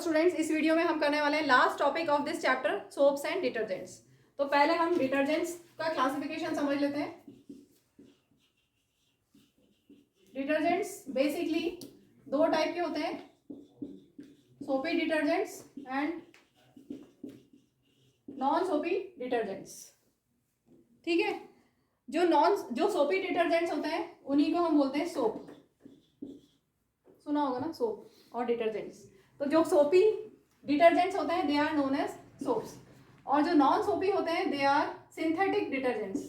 Students, इस video में हम करने वाले हैं last topic of this chapter, soaps and detergents. तो पहले हम डिटर्जेंट्स का क्लासिफिकेशन समझ लेते हैं। डिटर्जेंट्स बेसिकली दो टाइप के होते हैं, सोपी डिटर्जेंट्स एंड नॉन सोपी डिटर्जेंट्स। ठीक है, जो सोपी डिटर्जेंट्स होते हैं उन्हीं को हम बोलते हैं सोप। सुना होगा ना, सोप और डिटर्जेंट्स। तो जो सोपी डिटर्जेंट्स होते हैं they are known as soaps, और जो नॉन सोपी होते हैं दे आर सिंथेटिक डिटर्जेंट्स।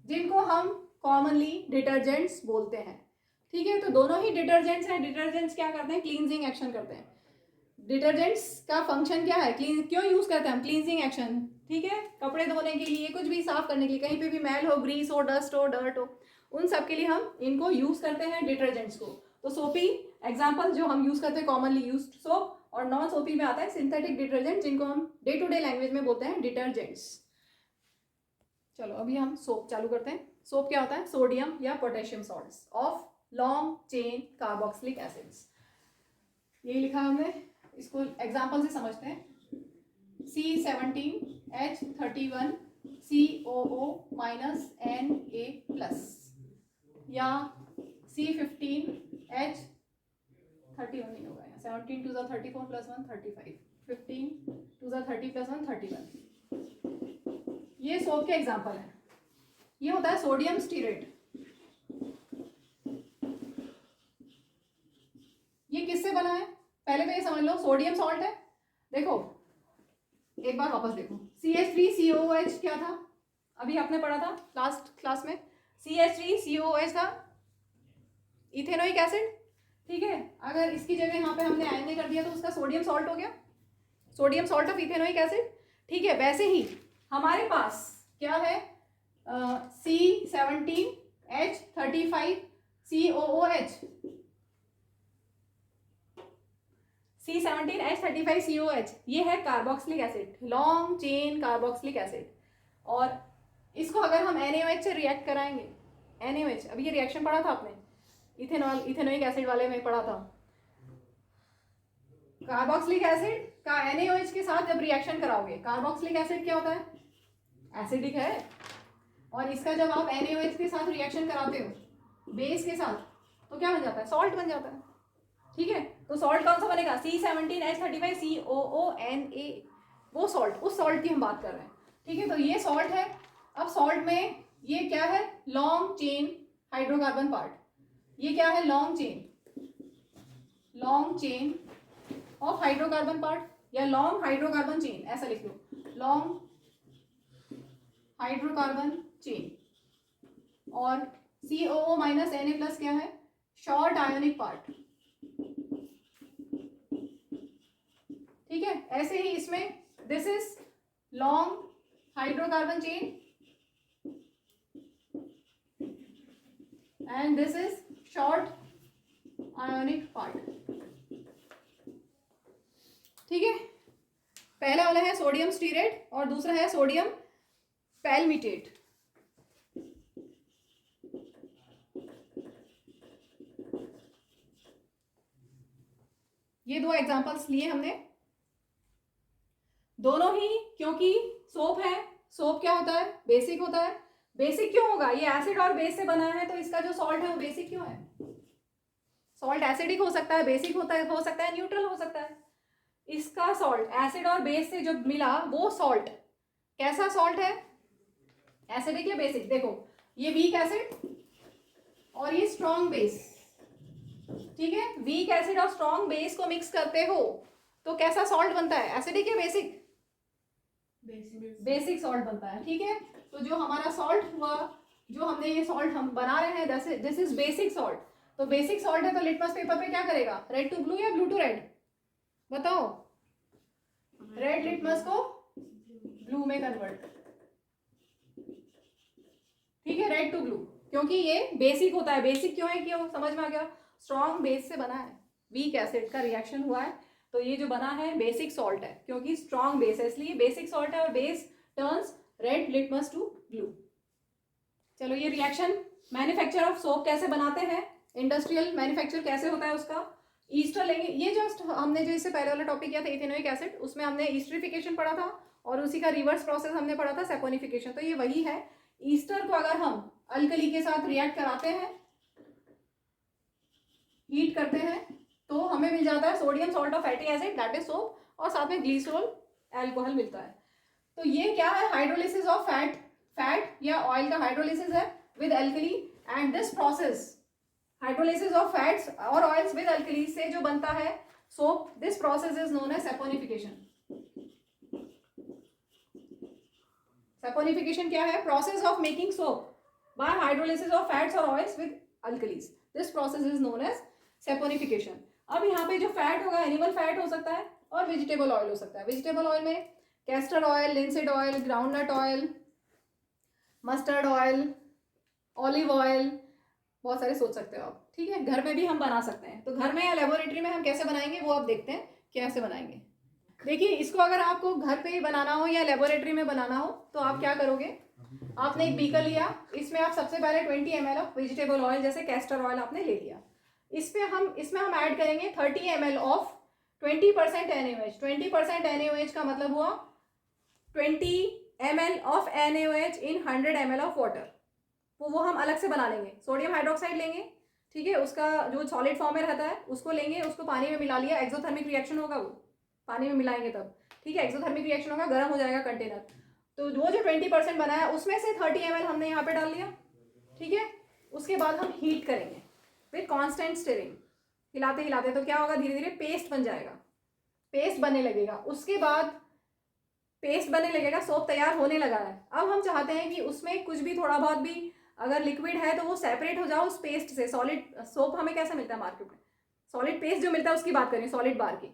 जिनको हम कॉमनली डिटर्जेंट्स बोलते हैं। ठीक है, तो दोनों ही डिटर्जेंट्स हैं। डिटर्जेंट्स क्या करते हैं? क्लींजिंग एक्शन करते हैं। डिटर्जेंट्स का फंक्शन क्या है? क्यों यूज करते हैं हम? Cleansing action. ठीक है, कपड़े धोने के लिए, कुछ भी साफ करने के लिए, कहीं पे भी मैल हो, ग्रीस हो, डस्ट हो, डर्ट हो, उन सब के लिए हम इनको यूज करते हैं डिटर्जेंट्स को। तो सोपी एग्जांपल जो हम यूज करते हैं कॉमनली यूज्ड सोप, और नॉन सोपी में आता है सिंथेटिक डिटर्जेंट, जिनको हम डे टू डे लैंग्वेज में बोलते हैं डिटर्जेंट्स। चलो अभी हम सोप चालू करते हैं। सोप क्या होता है? सोडियम या potassium salts of long chain carboxylic acids. यही लिखा हमने, इसको एग्जाम्पल से समझते हैं। C17H31COO-Na+, या C15H31 नहीं होगा, 17 2 34 + 1 35, 15 2 30 + 1 31। ये सोप के एग्जाम्पल है। ये होता है सोडियम स्टीरेट। ये किससे बना है? पहले तो ये समझ लो, सोडियम सॉल्ट है। देखो एक बार वापस देखो, CH3COOH क्या था? अभी आपने पढ़ा था लास्ट क्लास में, CH3COOH था इथेनोइक एसिड। ठीक है, अगर इसकी जगह यहाँ पे हमने Na कर दिया तो उसका सोडियम सॉल्ट हो गया, sodium salt of ethanoic acid. ठीक है, वैसे ही हमारे पास क्या है? C17H35COOH। C17H35COH ये है carboxylic acid, long chain carboxylic acid. और इसको अगर हम NaOH से रिएक्ट कराएंगे, NaOH, अभी ये रिएक्शन पढ़ा था आपने, इथेनोइक एसिड वाले में पढ़ा था। कार्बोक्सिलिक एसिड का NaOH के साथ जब रिएक्शन कराओगे, कार्बोक्सिलिक एसिड क्या होता है? एसिडिक है। और इसका जब आप NaOH के साथ रिएक्शन कराते हो बेस के साथ, तो क्या बन जाता है? सॉल्ट बन जाता है। ठीक है, तो सॉल्ट कौन सा बनेगा? C17H35COONA, वो सॉल्ट, उस सॉल्ट की हम बात कर रहे हैं। ठीक है, तो ये सॉल्ट है। अब सॉल्ट में ये क्या है? Long chain hydrocarbon part. ये क्या है? Long chain of hydrocarbon part, या लॉन्ग हाइड्रोकार्बन चेन, ऐसा लिख लो, लॉन्ग हाइड्रोकार्बन चेन। और COO-Na+ क्या है? Short ionic part. ठीक है, ऐसे ही इसमें this is long hydrocarbon chain and this is short ionic part. ठीक है, पहला वाला है सोडियम स्टीरेट और दूसरा है सोडियम पैलमिटेट। ये दो एग्जांपल्स लिए हमने, दोनों ही, क्योंकि सोप है। सोप क्या होता है? बेसिक होता है। बेसिक क्यों होगा? ये एसिड और बेस से बना है, तो इसका जो सॉल्ट है वो बेसिक क्यों है? सॉल्ट एसिडिक हो सकता है, बेसिक हो सकता है, न्यूट्रल हो सकता है। इसका सॉल्ट एसिड और बेस से जो मिला वो सॉल्ट कैसा सॉल्ट है? एसिडिक या बेसिक? देखो ये वीक एसिड और ये स्ट्रॉन्ग बेस। ठीक है, वीक एसिड और स्ट्रॉन्ग बेस को मिक्स करते हो तो कैसा सॉल्ट बनता है? एसिडिक या बेसिक? बेसिक सॉल्ट बनता है। ठीक है, तो जो हमारा सॉल्ट हुआ, जो हमने ये सॉल्ट हम बना रहे हैं, दिस इज बेसिक सॉल्ट। तो बेसिक सॉल्ट है, तो लिटमस पेपर पे क्या करेगा? रेड टू ब्लू या ब्लू टू रेड? बताओ। रेड लिटमस को ब्लू में कन्वर्ट। ठीक है, रेड टू ब्लू, क्योंकि ये बेसिक होता है। बेसिक क्यों है? क्यों? समझ में आ गया? स्ट्रॉन्ग बेस से बना है, वीक एसिड का रिएक्शन हुआ है, तो ये जो बना है बेसिक सॉल्ट है, क्योंकि स्ट्रॉन्ग बेस है इसलिए बेसिक सॉल्ट है, और base turns red litmus to blue. चलो ये रिएक्शन मैन्युफैक्चर ऑफ सोप कैसे बनाते हैं, इंडस्ट्रियल मैन्युफैक्चर कैसे होता है उसका। ईस्टर लेंगे, ये जस्ट हमने जो इससे पहले वाला टॉपिक किया था इथेनोइक एसिड, उसमें हमने ईस्टरिफिकेशन पढ़ा था और उसी का रिवर्स प्रोसेस हमने पढ़ा था सैपोनिफिकेशन, तो ये वही है। ईस्टर को अगर हम अल्कली के साथ रिएक्ट कराते हैं, हीट करते हैं, तो हमें मिल जाता है sodium salt of fatty acid that is soap, और साथ में ग्लिसरॉल अल्कोहल मिलता है। तो ये क्या है, हाइड्रोलिसिस ऑफ फैट या ऑयल का हाइड्रोलिसिस है with alkali, and this process hydrolysis of fats और ऑयल्स विद अल्कली से जो बनता है soap, this process is known as saponification. Saponification क्या है, process of making soap by hydrolysis of fats और oils with alkalis, this process is known as saponification. अब यहाँ पे जो फैट होगा एनिमल फैट हो सकता है और वेजिटेबल ऑयल हो सकता है। वेजिटेबल ऑयल में castor oil, linseed oil, groundnut oil, mustard oil, olive oil, बहुत सारे सोच सकते हो आप, ठीक है। घर में भी हम बना सकते हैं, तो घर में या लेबोरेटरी में हम कैसे बनाएंगे वो आप देखते हैं कैसे बनाएंगे। देखिए, इसको अगर आपको घर पे ही बनाना हो या लेबोरेटरी में बनाना हो तो आप क्या करोगे, आपने एक बीकर लिया, इसमें आप सबसे पहले 20 ml ऑफ वेजिटेबल ऑयल जैसे कैस्टर ऑयल आपने ले लिया, इसमें हम ऐड करेंगे 30 ml ऑफ 20% NaOH। 20% NaOH का मतलब हुआ 20 ml of NaOH in 100 ml of water, वो हम अलग से बना लेंगे। सोडियम हाइड्रोक्साइड लेंगे, ठीक है, उसका जो सॉलिड फॉर्म में रहता है उसको लेंगे, उसको पानी में मिला लिया, एक्सोथर्मिक रिएक्शन होगा, वो पानी में मिलाएंगे तब, ठीक है, एक्सोथर्मिक रिएक्शन होगा, गर्म हो जाएगा कंटेनर, तो वो जो 20% बनाया उसमें से 30 ml हमने यहाँ पे डाल लिया, ठीक है। उसके बाद हम हीट करेंगे विद कांस्टेंट स्टिरिंग, हिलाते हिलाते, तो क्या होगा, धीरे धीरे पेस्ट बन जाएगा, पेस्ट बनने लगेगा। उसके बाद पेस्ट बनने लगेगा, सोप तैयार होने लगा है। अब हम चाहते हैं कि उसमें कुछ भी थोड़ा बहुत भी अगर लिक्विड है तो वो सेपरेट हो जाओ उस पेस्ट से। सॉलिड सोप हमें कैसा मिलता है मार्केट में, सॉलिड पेस्ट जो मिलता है उसकी बात करें, सॉलिड बार की,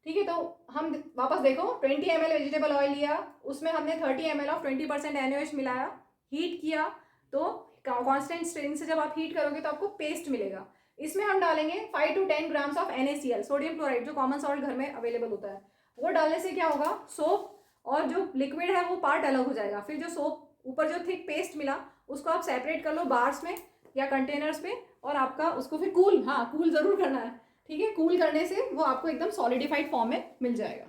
ठीक है। तो हम वापस देखो, 20 ml वेजिटेबल ऑयल लिया, उसमें हमने 30 ml ऑफ 20% NaOH मिलाया, हीट किया, तो कांस्टेंट स्ट्रेन से जब आप हीट करोगे तो आपको पेस्ट मिलेगा। इसमें हम डालेंगे 5 to 10 grams of NaCl, sodium chloride, जो कॉमन सॉल्ट घर में अवेलेबल होता है। वो डालने से क्या होगा, सोप और जो लिक्विड है वो पार्ट अलग हो जाएगा। फिर जो सोप ऊपर जो थिक पेस्ट मिला उसको आप सेपरेट कर लो बार्स में या कंटेनर्स पे, और आपका उसको फिर कूल जरूर करना है, ठीक है। कूल करने से वो आपको एकदम सॉलिडिफाइड फॉर्म में मिल जाएगा।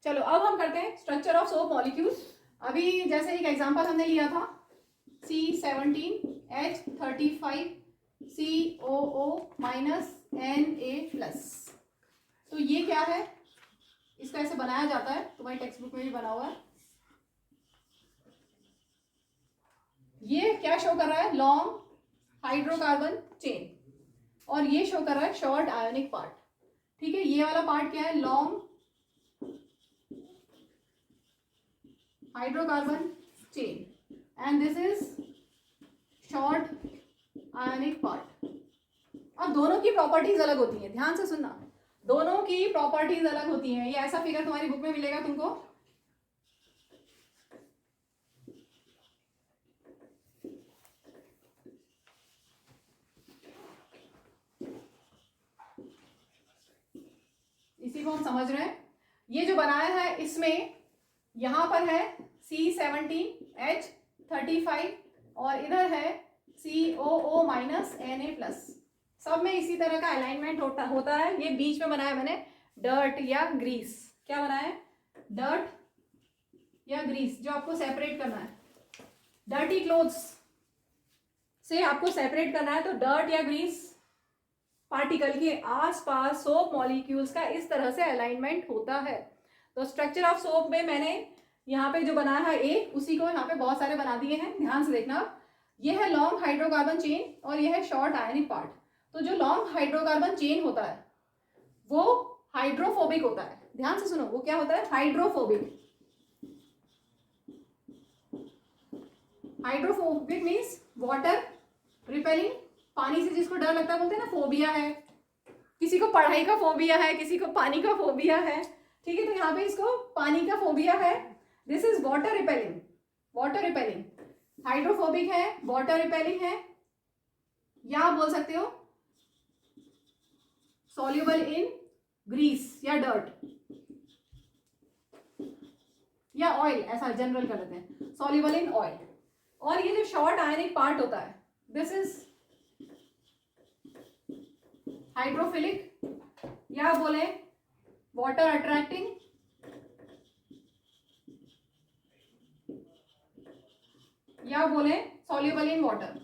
चलो अब हम करते हैं स्ट्रक्चर ऑफ सोप मॉलिक्यूल्स। अभी जैसे एक एग्जांपल हमने लिया था C17H35COO- Na+, तो ये क्या है, इसका ऐसे बनाया जाता है, तुम्हारी टेक्स्ट बुक में भी बना हुआ है। ये क्या शो कर रहा है, लॉन्ग हाइड्रोकार्बन चेन, और ये शो कर रहा है शॉर्ट आयोनिक पार्ट, ठीक है। ये वाला पार्ट क्या है, long hydrocarbon chain, and this is short ionic part. अब दोनों की प्रॉपर्टीज अलग होती हैं, ध्यान से सुनना, दोनों की प्रॉपर्टीज अलग होती हैं। ये ऐसा फिगर तुम्हारी बुक में मिलेगा तुमको, इसी को हम समझ रहे हैं। ये जो बनाया है इसमें यहां पर है C17H35 और इधर है COO-Na+, सब में इसी तरह का अलाइनमेंट होता है। ये बीच में बनाया मैंने डर्ट या ग्रीस, क्या बनाया है, डर्ट या ग्रीस, जो आपको सेपरेट करना है। डर्टी क्लोथ्स से आपको सेपरेट करना है, तो डर्ट या ग्रीस पार्टिकल के आसपास सोप मॉलिक्यूल्स का इस तरह से अलाइनमेंट होता है। तो स्ट्रक्चर ऑफ सोप में मैंने यहाँ पे जो बनाया है एक, उसी को यहाँ पे बहुत सारे बना दिए हैं, ध्यान से देखना। ये है लॉन्ग हाइड्रोकार्बन चेन और ये है शॉर्ट आयनिक पार्ट। तो जो लॉन्ग हाइड्रोकार्बन चेन होता है वो हाइड्रोफोबिक होता है, ध्यान से सुनो, वो क्या होता है, hydrophobic. Hydrophobic means water repelling, पानी से जिसको डर लगता है बोलते हैं ना फोबिया है, किसी को पढ़ाई का फोबिया है, किसी को पानी का फोबिया है, ठीक है। तो यहाँ पे इसको पानी का फोबिया है, this is water repelling, water repelling. Hydrophobic है, वाटर रिपेलिंग है, या आप बोल सकते हो सॉल्युबल इन ग्रीस या डर्ट या ऑयल, ऐसा जनरल कर लेते हैं, सॉल्युबल इन ऑयल। और ये जो शॉर्ट आयनिक पार्ट होता है दिस इज हाइड्रोफिलिक या बोले वाटर अट्रैक्टिंग, या बोले सॉल्युबल इन वाटर।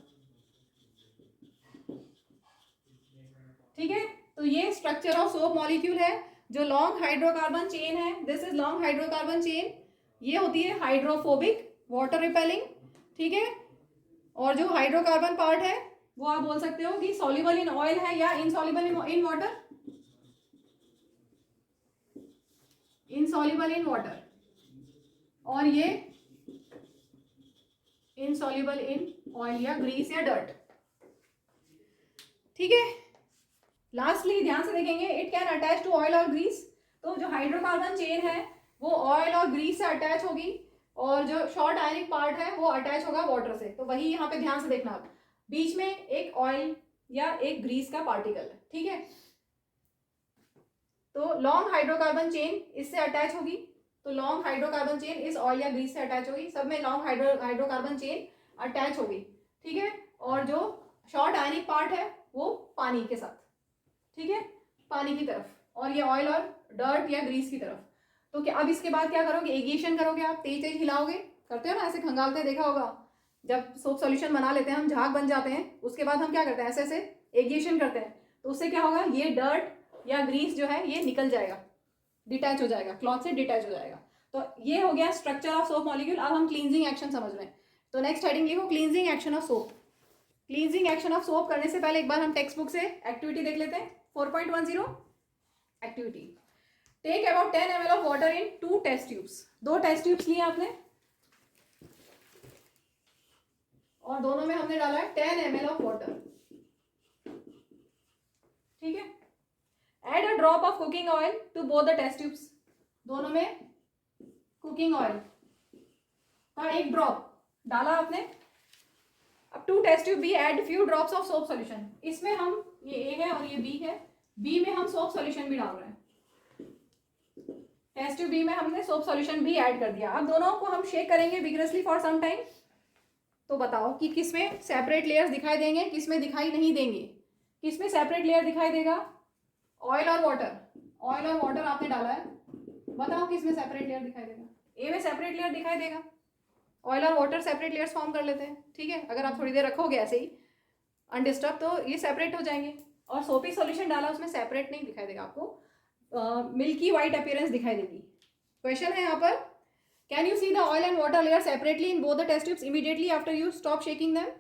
ठीक है, तो ये स्ट्रक्चर ऑफ सोप मॉलिक्यूल है। जो लॉन्ग हाइड्रोकार्बन चेन है, this is long hydrocarbon chain, ये होती है हाइड्रोफोबिक, वाटर रिपेलिंग। ठीक है, और जो हाइड्रोकार्बन पार्ट है वो आप बोल सकते हो कि सॉल्युबल इन ऑयल है या insoluble in water, insoluble in water, और ये इनसॉल्युबल इन ऑयल या ग्रीस या डर्ट। ठीक है, लास्टली ध्यान से देखेंगे, it can attach to oil और ग्रीस। तो जो हाइड्रोकार्बन चेन है वो ऑयल और ग्रीस से अटैच होगी, और जो शॉर्ट आयनिक पार्ट है वो अटैच होगा वाटर से। तो वही यहाँ पे ध्यान से देखना, आप बीच में एक ऑयल या एक ग्रीस का पार्टिकल है। ठीक है, तो लॉन्ग हाइड्रोकार्बन चेन इससे अटैच होगी, तो लॉन्ग हाइड्रोकार्बन चेन इस ऑयल या ग्रीस से अटैच होगी, सब में लॉन्ग हाइड्रोकार्बन चेन अटैच होगी। ठीक है, और जो शॉर्ट आयनिक पार्ट है वो पानी के साथ, ठीक है, पानी की तरफ, और ये ऑयल और डर्ट या ग्रीस की तरफ। तो क्या अब इसके बाद क्या करोगे, एगिएशन करोगे, आप तेज तेज हिलाओगे, करते हो ना ऐसे, खंगालते देखा होगा, जब सोप सॉल्यूशन बना लेते हैं हम, झाग बन जाते हैं, उसके बाद हम क्या करते हैं, ऐसे ऐसे एगिएशन करते हैं, तो उससे क्या होगा, ये डर्ट या ग्रीस जो है ये निकल जाएगा, डिटैच हो जाएगा, क्लॉथ से डिटैच हो जाएगा। तो ये हो गया स्ट्रक्चर ऑफ सोप मॉलिक्यूल। अब हम क्लींजिंग एक्शन समझ रहे हैं, तो नेक्स्ट हेडिंग लिखो, cleansing action of soap. Cleansing action of soap करने से पहले एक बार हम टेक्स्ट बुक से एक्टिविटी देख लेते हैं। 4.10 activity, take about 10 ml of water in 2 test tubes. 2 test tubes लिए आपने, और दोनों में हमने डाला है 10 ml ऑफ वाटर। ठीक है, add a drop of cooking oil to both the test tubes. दोनों में कुकिंग ऑयल का एक ड्रॉप डाला आपने। अब 2 test tube B add few drops of soap solution. इसमें हम, ये ए है और ये बी है, बी में हम सोप सॉल्यूशन भी डाल रहे हैं, टेस्ट ट्यूब बी में हमने सोप सॉल्यूशन भी ऐड कर दिया। अब दोनों को हम शेक करेंगे विग्रसली फॉर सम टाइम। तो बताओ कि किसमें सेपरेट लेयर्स दिखाई देंगे, किसमें दिखाई नहीं देंगे। किसमें सेपरेट लेयर दिखाई देगा, ऑयल और वाटर, ऑयल और वाटर आपने डाला है, बताओ किसमें सेपरेट लेयर दिखाई देगा। ए में सेपरेट लेयर दिखाई देगा, ऑयल और वाटर सेपरेट लेयर्स फॉर्म कर लेते हैं। ठीक है, अगर आप थोड़ी देर रखोगे ऐसे ही अनडिस्टर्ब तो ये सेपरेट हो जाएंगे। और सोपी सॉल्यूशन डाला उसमें सेपरेट नहीं दिखाई देगा, आपको मिल्की वाइट अपीयरेंस दिखाई देगी। क्वेश्चन है यहाँ पर, can you see the oil and water layer separately in both the test tubes immediately after you stop shaking them.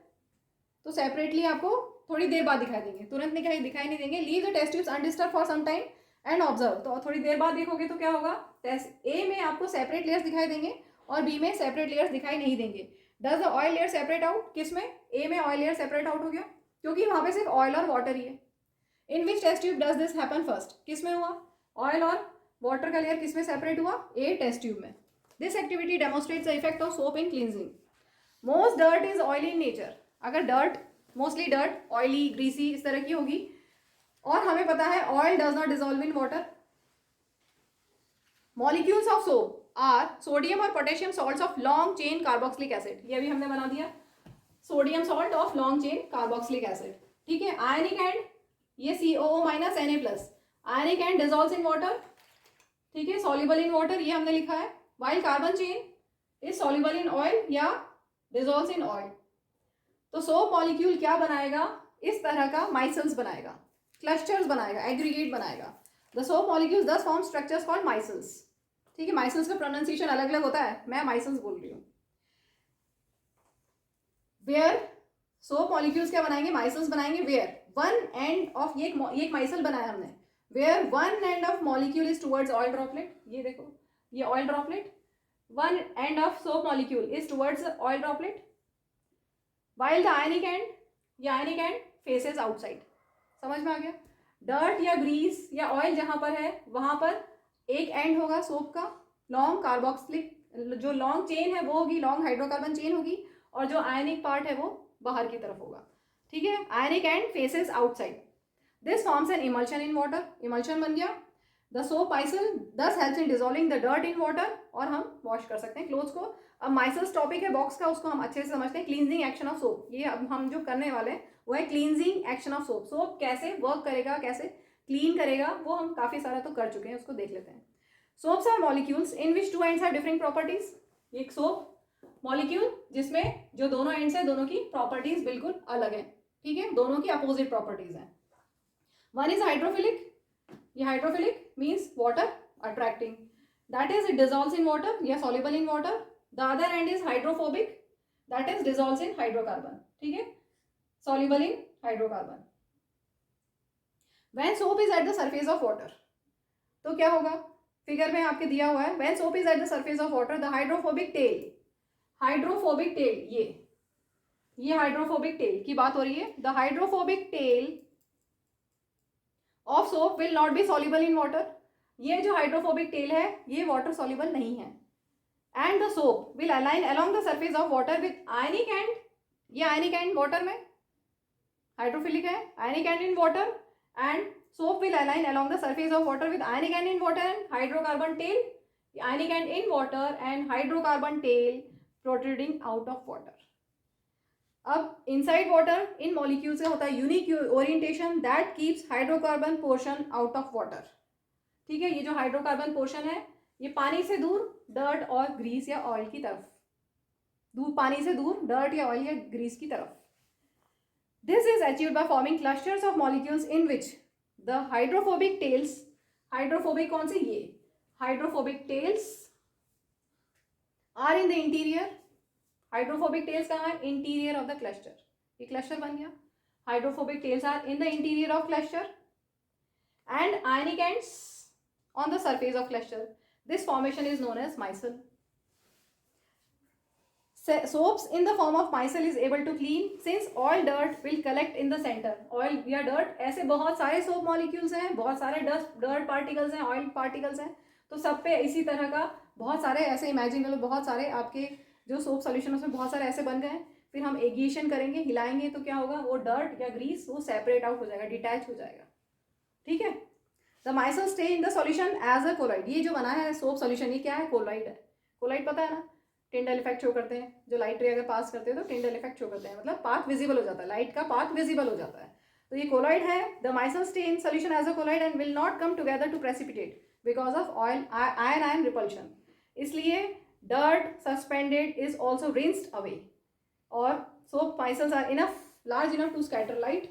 तो सेपरेटली आपको थोड़ी देर बाद दिखाई देंगे, तुरंत दिखाई नहीं देंगे। Leave the test tubes undisturbed for some time and observe. तो थोड़ी देर बाद देखोगे तो क्या होगा, टेस्ट ए में आपको सेपरेट लेयर्स दिखाई देंगे और बी में सेपरेट लेयर्स दिखाई नहीं देंगे। Does the oil layer separate out, किसमें, ए में ऑयल लेयर सेपरेट आउट हो गया, क्योंकि वहां पे सिर्फ ऑयल और वाटर ही है। In which test tube does this happen first, किसमें हुआ, ऑयल और वाटर का लेयर किसमें सेपरेट हुआ, ए टेस्ट ट्यूब में। This activity demonstrates the effect of soap in cleansing. Most dirt is oily in nature. अगर dirt, mostly dirt oily, greasy इस तरह की होगी, और हमें पता है oil does not dissolve in water. Molecules of soap are sodium और potassium salts of long chain carboxylic acid. ये भी हमने बना दिया, sodium salt of long chain carboxylic acid. ठीक है, आयनिक एंड, ये COO minus Na+, ionic and dissolves in water. ठीक है, सॉल्युबल इन वाटर ये हमने लिखा है, while carbon chain is soluble in oil या डिजॉल्व्स इन ऑयल। तो सोप मॉलिक्यूल क्या बनाएगा, इस तरह का माइसल्स बनाएगा, क्लस्टर्स बनाएगा, एग्रीगेट बनाएगा। द सोप मॉलिक्यूल्स दस फॉर्म स्ट्रक्चर्स कॉल्ड माइसल्स। ठीक है, माइसल्स का प्रोनाउंसिएशन अलग अलग होता है, मैं माइसल्स बोल रही हूँ। वेयर सोप मॉलिक्यूल्स क्या बनाएंगे, माइसल्स बनाएंगे। वेयर वन एंड ऑफ, ये एक माइसल बनाया हमने, where one end of molecule is towards oil droplet. ये देखो, ये oil droplet, one end of soap molecule is towards oil droplet, while the ionic end, ये आयनिक एंड फेसेस आउटसाइड। समझ में आ गया, डर्ट या ग्रीस या ऑयल जहां पर है वहां पर एक एंड होगा सोप का, लॉन्ग कार्बोक्सिलिक, जो लॉन्ग चेन है वो होगी, लॉन्ग हाइड्रोकार्बन चेन होगी, और जो आयनिक पार्ट है वो बाहर की तरफ होगा। ठीक है, ionic end faces outside. This forms an emulsion in water, emulsion बन गया। The soap micelle thus helps in dissolving the dirt in water, और हम वॉश कर सकते हैं क्लोथ्स को। अब माइसल्स टॉपिक है बॉक्स का, उसको हम अच्छे से समझते हैं। क्लींजिंग एक्शन ऑफ सोप, ये अब हम जो करने वाले हैं वो है cleansing action of soap. Soap कैसे वर्क करेगा, कैसे क्लीन करेगा, वो हम काफ़ी सारा तो कर चुके हैं, उसको देख लेते हैं। Soaps are molecules in which two ends have different properties. एक सोप मॉलिक्यूल जिसमें जो दोनों एंड्स हैं दोनों की प्रॉपर्टीज बिल्कुल अलग है, ठीक है, दोनों की अपोजिट प्रॉपर्टीज हैं। वन इज हाइड्रोफिलिक, ये hydrophilic means water attracting, that is it dissolves in water या soluble in water. The other end is hydrophobic, that is dissolves in hydrocarbon, ठीक है, soluble in hydrocarbon. When soap is at the surface of water, तो क्या होगा, figure में आपके दिया हुआ है, when soap is at the surface of water the hydrophobic tail, hydrophobic tell, ये हाइड्रोफोबिक टेल की बात हो रही है। The hydrophobic tell of soap will not be soluble in water, ये जो हाइड्रोफोबिक टेल है ये वाटर सॉल्युबल नहीं है। And the soap will align along the surface of water with ionic end, ये आयनिक एंड वाटर में hydrophilic है, ionic end in water, and soap will align along the surface of water with ionic end in water and hydrocarbon tail, ionic end in water and hydrocarbon tail protruding out of water. अब inside water इन molecules से होता है unique orientation that keeps hydrocarbon portion out of water, ठीक है, ये जो hydrocarbon portion है ये पानी से दूर dirt और grease या oil की तरफ, दूर पानी से दूर dirt या oil या grease की तरफ। This is achieved by forming clusters of molecules in which the hydrophobic tails, hydrophobic कौन सी, ये hydrophobic tails are in the interior, hydrophobic tails कहाँ है, interior of the cluster, ये cluster बन गया, hydrophobic tails are in the interior of cluster and ionic ends on the surface of cluster, this formation is known as micelle. Soaps in the form of micelle is able to clean since oil dirt will collect in the center, oil या dirt, ऐसे बहुत सारे soap molecules हैं, बहुत सारे dirt particles हैं, oil particles हैं, तो सब पे इसी तरह का बहुत सारे ऐसे इमेजिन करो, बहुत सारे आपके जो सोप सोल्यूशन उसमें बहुत सारे ऐसे बन गए हैं। फिर हम एगिएशन करेंगे, हिलाएंगे तो क्या होगा, वो डर्ट या ग्रीस वो सेपरेट आउट हो जाएगा, डिटैच हो जाएगा, ठीक है। The micelle stay in the solution as a colloid, ये जो बना है सोप सॉल्यूशन ये क्या है, कोलाइड है। कोलाइड पता है ना, टिंडल इफेक्ट शो करते हैं, जो लाइट रे अगर पास करते हैं तो टिंडल इफेक्ट शो करते हैं, मतलब पाथ विजिबल हो जाता है, लाइट का पाथ विजिबल हो जाता है, तो ये कोलाइड है। The micelle stay in solution as a colloid and will not come together to precipitate because of oil ion repulsion, इसलिए dirt suspended is also rinsed away, और soap micelles are enough large enough to scatter light,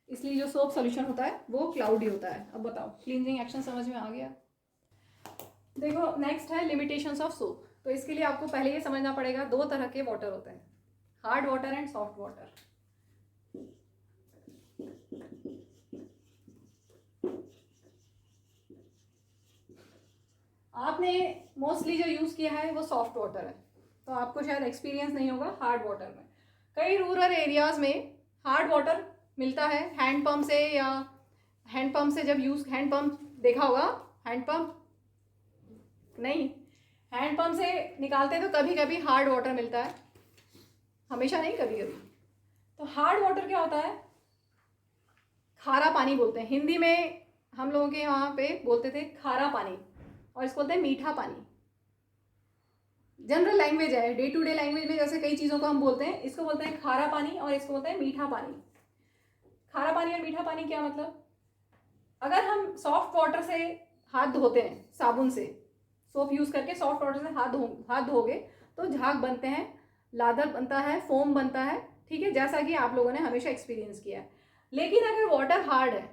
इसलिए जो soap solution होता है वो cloudy होता है। अब बताओ क्लींजिंग एक्शन समझ में आ गया। देखो नेक्स्ट है लिमिटेशंस ऑफ सोप, तो इसके लिए आपको पहले ये समझना पड़ेगा दो तरह के वाटर होते हैं, hard water and soft water. आपने मोस्टली जो यूज किया है वो सॉफ्ट वाटर है, तो आपको शायद एक्सपीरियंस नहीं होगा हार्ड वाटर में। कई रूरल एरियाज में हार्ड वाटर मिलता है हैंड पंप से, या हैंड पंप से जब यूज, हैंड पंप देखा होगा, हैंड पंप नहीं, हैंड पंप से निकालते हैं तो कभी कभी हार्ड वाटर मिलता है, हमेशा नहीं, कभी कभी। तो हार्ड वाटर क्या होता है, खारा पानी बोलते हैं हिंदी में, हम लोगों के यहाँ पे बोलते थे खारा पानी, और इसको बोलते हैं मीठा पानी। जनरल लैंग्वेज है, डे टू डे लैंग्वेज में जैसे कई चीज़ों को हम बोलते हैं, इसको बोलते हैं खारा पानी और इसको बोलते हैं मीठा पानी। खारा पानी और मीठा पानी क्या मतलब, अगर हम सॉफ्ट वाटर से हाथ धोते हैं साबुन से, सोप यूज़ करके सॉफ्ट वाटर से हाथ धोगे तो झाग बनते हैं, लादर बनता है, फोम बनता है, ठीक है, जैसा कि आप लोगों ने हमेशा एक्सपीरियंस किया है। लेकिन अगर वाटर हार्ड है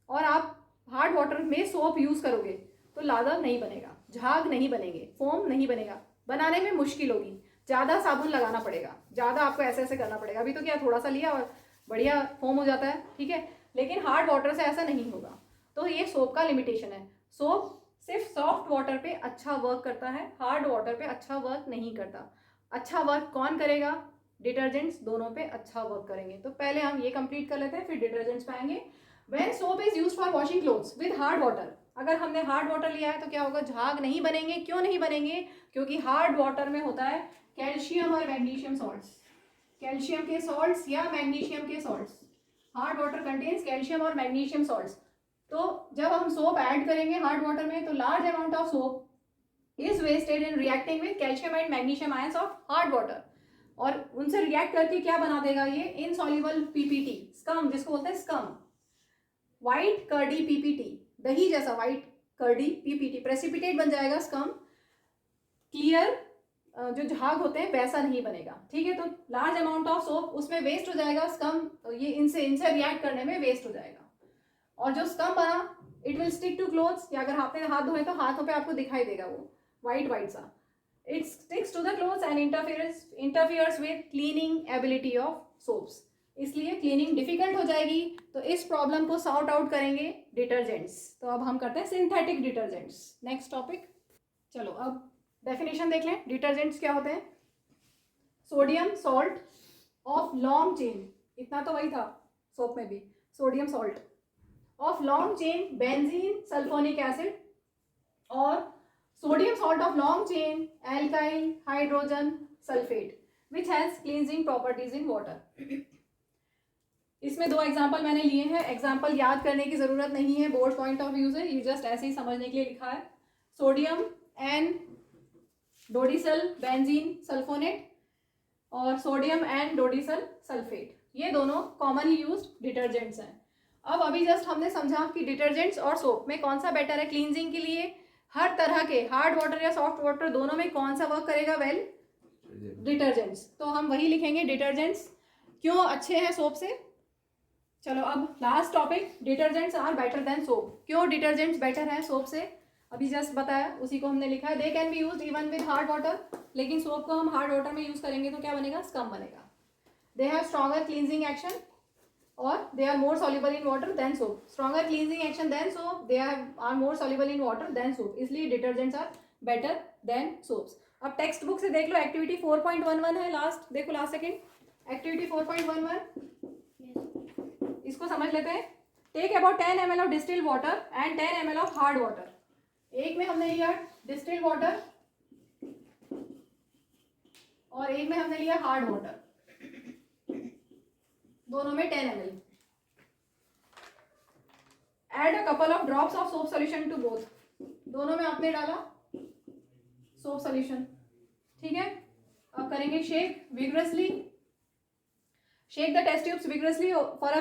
और आप हार्ड वाटर में सोप यूज़ करोगे तो लादर नहीं बनेगा, झाग नहीं बनेंगे, फोम नहीं बनेगा, बनाने में मुश्किल होगी, ज़्यादा साबुन लगाना पड़ेगा, ज़्यादा आपको ऐसे ऐसे करना पड़ेगा। अभी तो क्या थोड़ा सा लिया और बढ़िया फोम हो जाता है, ठीक है, लेकिन हार्ड वाटर से ऐसा नहीं होगा। तो ये सोप का लिमिटेशन है, सोप सिर्फ सॉफ्ट वाटर पे अच्छा वर्क करता है, हार्ड वाटर पे अच्छा वर्क नहीं करता। अच्छा वर्क कौन करेगा, डिटर्जेंट्स दोनों पे अच्छा वर्क करेंगे। तो पहले हम ये कंप्लीट कर लेते हैं, फिर डिटर्जेंट्स पे आएंगे। When soap is used for washing clothes with hard water, अगर हमने हार्ड वाटर लिया है तो क्या होगा, झाग नहीं बनेंगे। क्यों नहीं बनेंगे, क्योंकि हार्ड वाटर में होता है कैल्शियम और मैग्नीशियम सॉल्ट्स, कैल्शियम के सॉल्ट्स या मैग्नीशियम के salts. Hard water contains calcium और मैग्नीशियम सॉल्ट्स, तो जब हम सोप ऐड करेंगे हार्ड वाटर में तो large amount of soap is wasted in reacting with calcium and magnesium ions of hard water, और उनसे रिएक्ट करके क्या बना देगा ये इनसॉल्युबल पीपीटी, स्कम जिसको बोलते हैं स्कम, व्हाइट कर्डी पीपीटी, दही जैसा व्हाइट कर्डी पीपीटी, प्रेसिपिटेट बन जाएगा स्कम, क्लियर जो झाग होते हैं वैसा नहीं बनेगा। ठीक है, तो लार्ज अमाउंट ऑफ सोप उसमें वेस्ट हो जाएगा, स्कम ये इनसे रिएक्ट करने में वेस्ट हो जाएगा, और जो स्कम बना it will stick to clothes, या अगर आपने हाथ धोए तो हाथों पे आपको दिखाई देगा वो व्हाइट सा, it sticks to the clothes and interferes with cleaning ability of soaps, इसलिए क्लीनिंग डिफिकल्ट हो जाएगी। तो इस प्रॉब्लम को सॉर्ट आउट करेंगे डिटर्जेंट्स। तो अब हम करते हैं सिंथेटिक डिटर्जेंट्स, नेक्स्ट टॉपिक। चलो अब डेफिनेशन देख लें, डिटर्जेंट्स क्या होते हैं। Sodium salt of long chain, इतना तो वही था सोप में भी, sodium salt of long chain benzene sulphonic acid, और sodium salt of long chain alkyl hydrogen sulphate which has cleansing properties in water. इसमें दो एग्जाम्पल मैंने लिए हैं, एग्जाम्पल याद करने की जरूरत नहीं है, बोर्ड पॉइंट ऑफ व्यू से ये जस्ट ऐसे ही समझने के लिए लिखा है। सोडियम एंड डोडिसल बेंजीन सल्फोनेट और सोडियम एंड डोडिसल सल्फेट, ये दोनों कॉमनली यूज्ड डिटर्जेंट्स हैं। अब अभी जस्ट हमने समझा कि डिटर्जेंट्स और सोप में कौन सा बेटर है क्लींजिंग के लिए। हर तरह के हार्ड वाटर या सॉफ्ट वाटर दोनों में कौन सा वर्क करेगा, वेल डिटर्जेंट्स। तो हम वही लिखेंगे, डिटर्जेंट्स क्यों अच्छे हैं सोप से। चलो अब last topic, detergents are better than soap. क्यों डिटर्जेंट्स बेटर हैं सोप से, अभी जस्ट बताया, उसी को हमने लिखा है। They can be used even with hard water, लेकिन सोप को हम हार्ड वाटर में यूज करेंगे तो क्या बनेगा, स्कम बनेगा। They have stronger cleansing action और they are more soluble in water than soap, stronger cleansing action than soap, they are more soluble in water than soap, इसलिए detergents are better than soaps. अब textbook से देख लो, activity 4.11 है last, देखो last second activity 4.11, इसको समझ लेते हैं। Take about 10 ml of distilled water and 10 ml of hard water. एक में हमने लिया डिस्टिल्ड वाटर और एक में हमने लिया हार्ड वाटर, दोनों में 10 ml। Add a couple of drops of soap solution to both, दोनों में आपने डाला सोप सोल्यूशन। ठीक है, अब करेंगे shake vigorously, shake the test tubes vigorously for a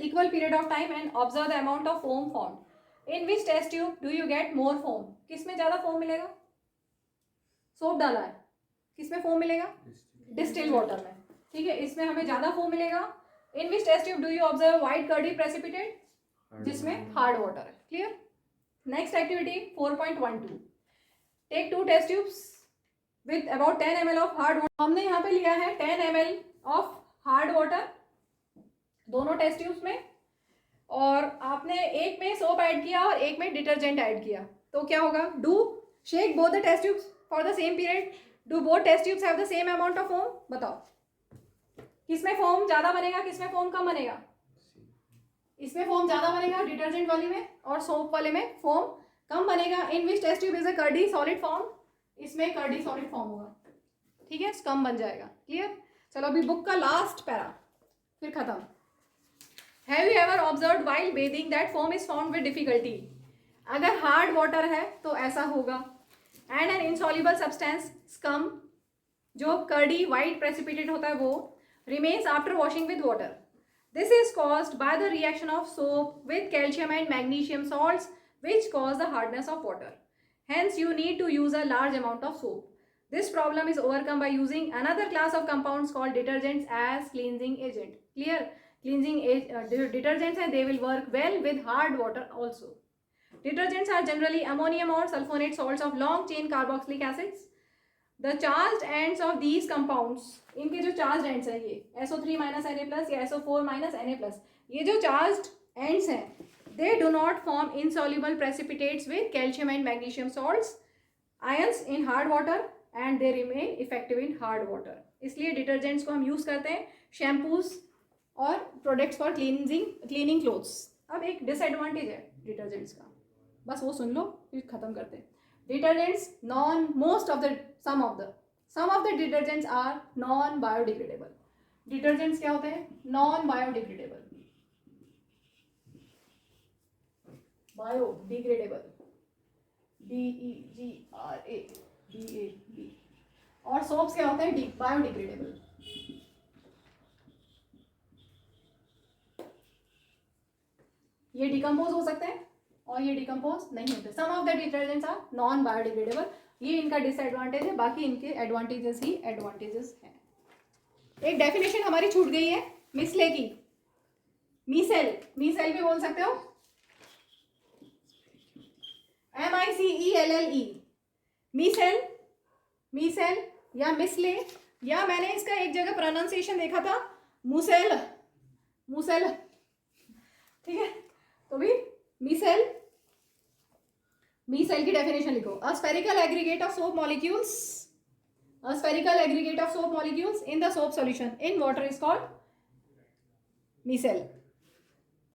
equal period of time and observe the amount of foam formed. In which test tube do you get more foam? किसमें ज्यादा foam मिलेगा, soap डाला है, किसमें foam मिलेगा, distil water में। ठीक है, इसमें हमें ज्यादा फोम मिलेगा। In which test tube do you observe white curdy precipitate? जिसमें हार्ड वाटर है। Clear. Next activity 4.12, take 2 test tubes with about 10 ml of hard water. हमने यहाँ पे लिया है 10 ml ऑफ हार्ड वाटर दोनों टेस्ट ट्यूब्स में, और आपने एक में सोप ऐड किया और एक में डिटर्जेंट ऐड किया, तो क्या होगा, do shake both the test tubes for the same period, do both test tubes have the same amount of foam. बताओ किसमें फोम ज्यादा बनेगा, किसमें फोम कम बनेगा। इसमें फोम ज्यादा बनेगा डिटर्जेंट वाले में, और सोप वाले में फोम कम बनेगा। In which test tube is a curdy solid form, इसमें कर्डी सॉलिड फॉर्म होगा। ठीक है, कम बन जाएगा। क्लियर। चलो अभी बुक का लास्ट पैरा फिर खत्म। Have you ever observed while bathing that foam is found with difficulty. अगर हार्ड वाटर है तो ऐसा होगा। And an insoluble substance scum, जो कर्डी वाइट प्रेसिपिटेट होता है, वो remains after washing with water. This is caused by the reaction of soap with calcium and magnesium salts which cause the hardness of water. Hence you need to use a large amount of soap. This problem is overcome by using another class of compounds called detergents as cleansing agent. Clear? Cleansing detergents and they will work well with hard water also. Detergents are generally ammonium or sulfonate salts of long chain carboxylic acids. The charged ends of these compounds, इनके जो charged ends है ये SO3 minus Na+ या SO4 minus Na+, ये जो charged ends हैं they do not form insoluble precipitates with calcium and magnesium salts ions in hard water and they remain effective in hard water. इसलिए detergents को हम use करते हैं shampoos और प्रोडक्ट्स फॉर क्लीनिंग क्लोथ्स। अब एक disadvantage है डिटर्जेंट्स का, बस वो सुन लो फिर खत्म करते हैं। Detergents some of the detergents are non biodegradable. Detergents क्या होते हैं, नॉन बायोडिग्रेडेबल। Biodegradable, DEGRADAB। और सोप्स क्या होते हैं? बायोडिग्रेडेबल। ये डिकम्पोज हो सकते हैं और ये डिकम्पोज नहीं होते। Some of the detergents are non biodegradable. ये इनका डिसएडवांटेज है, बाकी इनके एडवांटेजेस ही एडवांटेजेस हैं। एक डेफिनेशन हमारी छूट गई है मिसले की, मीसेल, मीसेल भी बोल सकते हो, MICELLE, मीसेल, मीसेल या मिसले, या मैंने इसका एक जगह प्रोनाउंसिएशन देखा था मूसेल, मूसेल, ठीक है। तो भी मीसेल, मीसेल की डेफिनेशन लिखो, a spherical aggregate of soap molecules, a spherical aggregate of soap molecules in the soap solution in water is called micelle.